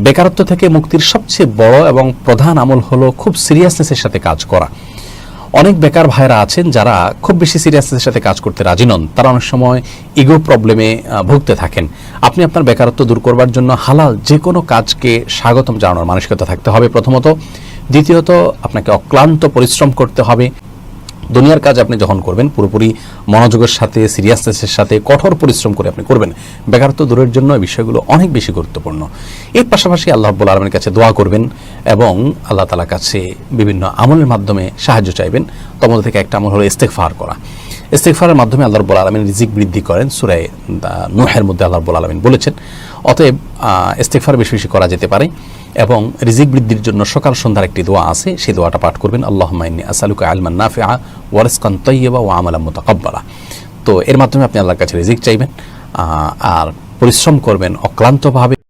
বেকারত্ব থেকে মুক্তির সবচেয়ে বড় এবং প্রধান আমল হলো খুব সিরিয়াসনেসের সাথে কাজ করা। অনেক বেকার ভাইরা আছেন যারা খুব বেশি সিরিয়াসনেসের সাথে কাজ করতে রাজি নন, তারা অনেক সময় ইগো প্রবলেমে ভুগতে থাকেন। আপনি আপনার বেকারত্ব দূর করবার জন্য হালাল যে কোনো কাজকে স্বাগতম জানানোর মানসিকতা থাকতে হবে প্রথমত। দ্বিতীয়ত, আপনাকে অক্লান্ত পরিশ্রম করতে হবে। দুনিয়ার কাজ আপনি যখন করবেন পুরোপুরি মনোযোগের সাথে, সিরিয়াসনেসের সাথে, কঠোর পরিশ্রম করে আপনি করবেন। বেকারত্ব দূরের জন্য এই বিষয়গুলো অনেক বেশি গুরুত্বপূর্ণ। এর পাশাপাশি আল্লাহ রাব্বুল আলামিনের কাছে দোয়া করবেন এবং আল্লাহ তাআলার কাছে বিভিন্ন আমলের মাধ্যমে সাহায্য চাইবেন। তার মধ্যে থেকে একটা আমল হলো ইস্তেগফার করা। ইস্তেগফারের মাধ্যমে আল্লাহ রাব্বুল আলামিন রিজিক বৃদ্ধি করেন। সূরা নূহের মধ্যে আল্লাহ রাব্বুল আলামিন বলেছেন। অতএব ইস্তেগফার বেশি বেশি করা যেতে পারে এবং রিজিক বৃদ্ধির জন্য সকাল সন্ধ্যার একটি দোয়া আছে, সেই দোয়াটা পাঠ করবেন। আল্লাহুম্মা ইন্নী আসআলুকা ইলমান নাফিআ ওয়া রিজকান তাইয়্যিবা ওয়া আমালান মুতাকাব্বালা। তো এর মাধ্যমে আপনি আল্লাহর কাছে রিজিক চাইবেন আর পরিশ্রম করবেন অক্লান্তভাবে।